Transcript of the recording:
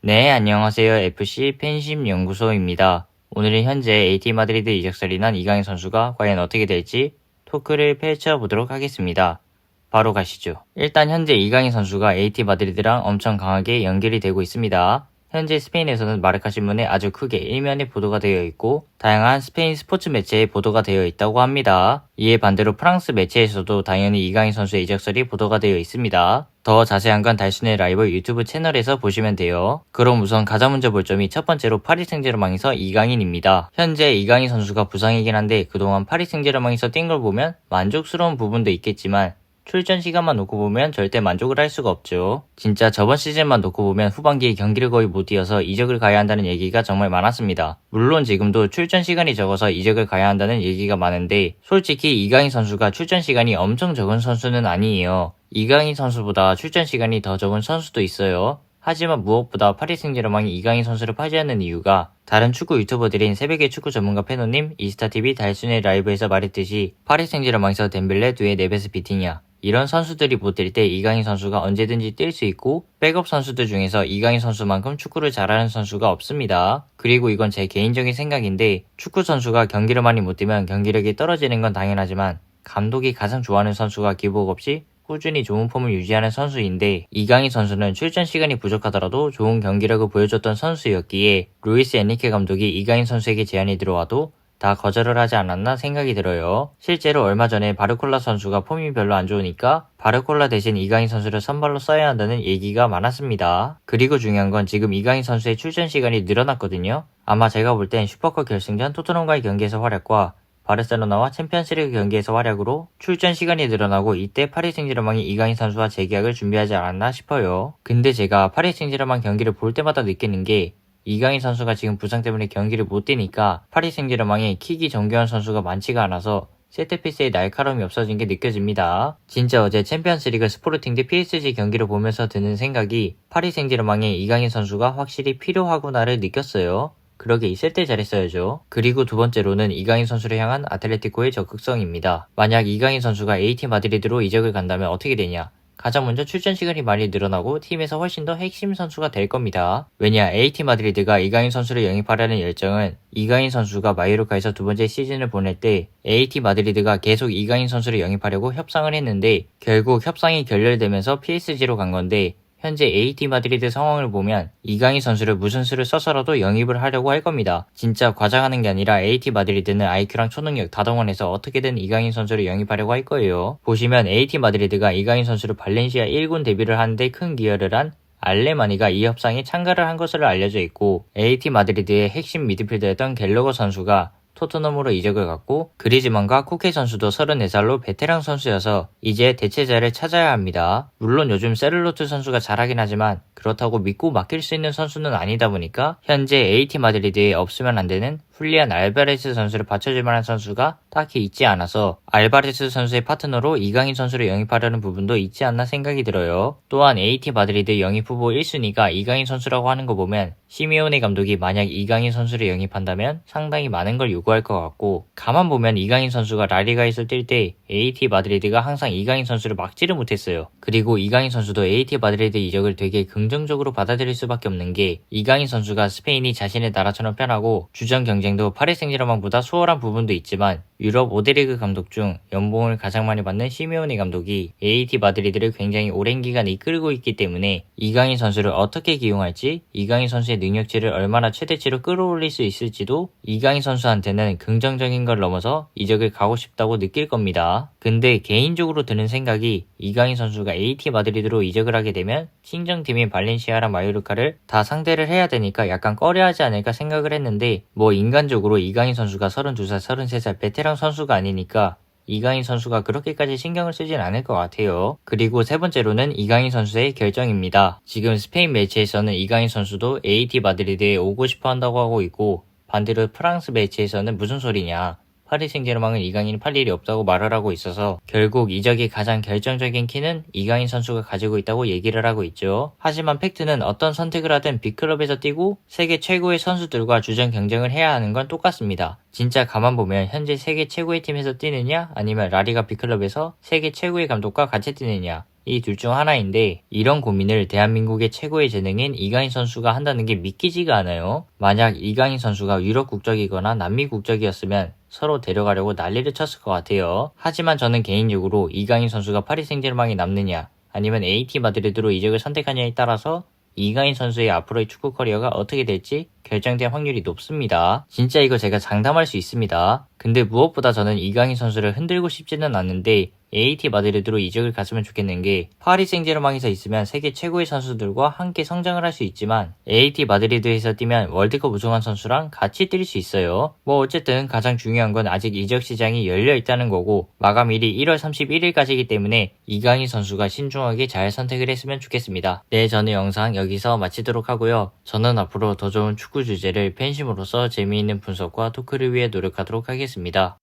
네, 안녕하세요. FC 팬심 연구소입니다. 오늘은 현재 AT 마드리드 이적설이 난 이강인 선수가 과연 어떻게 될지 토크를 펼쳐보도록 하겠습니다. 바로 가시죠. 일단 현재 이강인 선수가 AT 마드리드랑 엄청 강하게 연결이 되고 있습니다. 현재 스페인에서는 마르카 신문에 아주 크게 일면에 보도가 되어 있고 다양한 스페인 스포츠 매체에 보도가 되어 있다고 합니다. 이에 반대로 프랑스 매체에서도 당연히 이강인 선수의 이적설이 보도가 되어 있습니다. 더 자세한 건 달순의 라이브 유튜브 채널에서 보시면 돼요. 그럼 우선 가장 먼저 볼 점이 첫 번째로 파리 생제르맹에서 이강인입니다. 현재 이강인 선수가 부상이긴 한데 그동안 파리 생제르맹에서 뛴 걸 보면 만족스러운 부분도 있겠지만 출전 시간만 놓고 보면 절대 만족을 할 수가 없죠. 진짜 저번 시즌만 놓고 보면 후반기에 경기를 거의 못 뛰어서 이적을 가야 한다는 얘기가 정말 많았습니다. 물론 지금도 출전 시간이 적어서 이적을 가야 한다는 얘기가 많은데 솔직히 이강인 선수가 출전 시간이 엄청 적은 선수는 아니에요. 이강인 선수보다 출전 시간이 더 적은 선수도 있어요. 하지만 무엇보다 파리 생제르맹이 이강인 선수를 파지하는 이유가 다른 축구 유튜버들인 새벽의 축구 전문가 페노님, 이스타TV 달순의 라이브에서 말했듯이 파리 생제르맹에서 덴벨레, 두에 네베스 비티냐 이런 선수들이 못 뛸 때 이강인 선수가 언제든지 뛸 수 있고 백업 선수들 중에서 이강인 선수만큼 축구를 잘하는 선수가 없습니다. 그리고 이건 제 개인적인 생각인데 축구 선수가 경기를 많이 못 뛰면 경기력이 떨어지는 건 당연하지만 감독이 가장 좋아하는 선수가 기복 없이 꾸준히 좋은 폼을 유지하는 선수인데 이강인 선수는 출전 시간이 부족하더라도 좋은 경기력을 보여줬던 선수였기에 루이스 엔리케 감독이 이강인 선수에게 제안이 들어와도 다 거절을 하지 않았나 생각이 들어요. 실제로 얼마 전에 바르콜라 선수가 폼이 별로 안 좋으니까 바르콜라 대신 이강인 선수를 선발로 써야 한다는 얘기가 많았습니다. 그리고 중요한 건 지금 이강인 선수의 출전 시간이 늘어났거든요. 아마 제가 볼 땐 슈퍼컵 결승전 토트넘과의 경기에서 활약과 바르셀로나와 챔피언스리그 경기에서 활약으로 출전 시간이 늘어나고 이때 파리 생제르맹이 이강인 선수와 재계약을 준비하지 않았나 싶어요. 근데 제가 파리 생제르맹 경기를 볼 때마다 느끼는 게 이강인 선수가 지금 부상 때문에 경기를 못 뛰니까 파리 생제르맹에 킥이 정교한 선수가 많지가 않아서 세트피스의 날카로움이 없어진 게 느껴집니다. 진짜 어제 챔피언스리그 스포르팅 대 PSG 경기를 보면서 드는 생각이 파리 생제르맹에 이강인 선수가 확실히 필요하구나를 느꼈어요. 그러게 있을 때 잘했어야죠. 그리고 두 번째로는 이강인 선수를 향한 아틀레티코의 적극성입니다. 만약 이강인 선수가 AT 마드리드로 이적을 간다면 어떻게 되냐? 가장 먼저 출전 시간이 많이 늘어나고 팀에서 훨씬 더 핵심 선수가 될 겁니다. 왜냐 AT 마드리드가 이강인 선수를 영입하려는 열정은 이강인 선수가 마요르카에서 두 번째 시즌을 보낼 때 AT 마드리드가 계속 이강인 선수를 영입하려고 협상을 했는데 결국 협상이 결렬되면서 PSG로 간 건데 현재 AT 마드리드 상황을 보면 이강인 선수를 무슨 수를 써서라도 영입을 하려고 할 겁니다. 진짜 과장하는 게 아니라 AT 마드리드는 IQ랑 초능력 다 동원해서 어떻게든 이강인 선수를 영입하려고 할 거예요. 보시면 AT 마드리드가 이강인 선수를 발렌시아 1군 데뷔를 하는데 큰 기여를 한 알레마니가 이 협상에 참가를 한 것으로 알려져 있고 AT 마드리드의 핵심 미드필더였던 갤러거 선수가 토트넘으로 이적을 갔고 그리즈만과 쿠케 선수도 34살로 베테랑 선수여서 이제 대체자를 찾아야 합니다. 물론 요즘 세르로트 선수가 잘하긴 하지만 그렇다고 믿고 맡길 수 있는 선수는 아니다 보니까 현재 AT 마드리드에 없으면 안 되는 훌리안 알바레스 선수를 받쳐줄 만한 선수가 딱히 있지 않아서 알바레스 선수의 파트너로 이강인 선수를 영입하려는 부분도 있지 않나 생각이 들어요. 또한 AT 마드리드 영입 후보 1순위가 이강인 선수라고 하는 거 보면 시미오네 감독이 만약 이강인 선수를 영입한다면 상당히 많은 걸 요구할 것 같고 가만 보면 이강인 선수가 라리가에서 뛸 때 AT 마드리드가 항상 이강인 선수를 막지를 못했어요. 그리고 이강인 선수도 AT 마드리드 이적을 되게 긍정적으로 받아들일 수밖에 없는 게 이강인 선수가 스페인이 자신의 나라처럼 편하고 주전 경쟁도 파리 생제르맹보다 수월한 부분도 있지만 유럽 5대 리그 감독 중 연봉을 가장 많이 받는 시메오네 감독이 AT 마드리드를 굉장히 오랜 기간 이끌고 있기 때문에 이강인 선수를 어떻게 기용할지 이강인 선수의 능력치를 얼마나 최대치로 끌어올릴 수 있을지도 이강인 선수한테는 긍정적인 걸 넘어서 이적을 가고 싶다고 느낄 겁니다. 근데 개인적으로 드는 생각이 이강인 선수가 AT 마드리드로 이적을 하게 되면 친정팀인 발렌시아랑 마요르카를 다 상대를 해야 되니까 약간 꺼려하지 않을까 생각을 했는데 뭐 인간적으로 이강인 선수가 32살, 33살 베테랑 선수가 아니니까 이강인 선수가 그렇게까지 신경을 쓰진 않을 것 같아요. 그리고 세 번째로는 이강인 선수의 결정입니다. 지금 스페인 매체에서는 이강인 선수도 AT 마드리드에 오고 싶어 한다고 하고 있고 반대로 프랑스 매체에서는 무슨 소리냐 파리 생제르맹은 이강인이 팔 일이 없다고 말을 하고 있어서 결국 이적의 가장 결정적인 키는 이강인 선수가 가지고 있다고 얘기를 하고 있죠. 하지만 팩트는 어떤 선택을 하든 빅클럽에서 뛰고 세계 최고의 선수들과 주전 경쟁을 해야 하는 건 똑같습니다. 진짜 가만 보면 현재 세계 최고의 팀에서 뛰느냐 아니면 라리가 빅클럽에서 세계 최고의 감독과 같이 뛰느냐 이 둘 중 하나인데 이런 고민을 대한민국의 최고의 재능인 이강인 선수가 한다는 게 믿기지가 않아요. 만약 이강인 선수가 유럽 국적이거나 남미 국적이었으면 서로 데려가려고 난리를 쳤을 것 같아요. 하지만 저는 개인적으로 이강인 선수가 파리 생제르맹에 남느냐 아니면 AT 마드리드로 이적을 선택하냐에 따라서 이강인 선수의 앞으로의 축구 커리어가 어떻게 될지 결정될 확률이 높습니다. 진짜 이거 제가 장담할 수 있습니다. 근데 무엇보다 저는 이강인 선수를 흔들고 싶지는 않는데 AT 마드리드로 이적을 갔으면 좋겠는 게 파리 생제르맹에서 있으면 세계 최고의 선수들과 함께 성장을 할 수 있지만 AT 마드리드에서 뛰면 월드컵 우승한 선수랑 같이 뛸 수 있어요. 뭐 어쨌든 가장 중요한 건 아직 이적 시장이 열려 있다는 거고 마감일이 1월 31일까지이기 때문에 이강인 선수가 신중하게 잘 선택을 했으면 좋겠습니다. 네, 저는 영상 여기서 마치도록 하고요. 저는 앞으로 더 좋은 축구 주제를 팬심으로서 재미있는 분석과 토크를 위해 노력하도록 하겠습니다.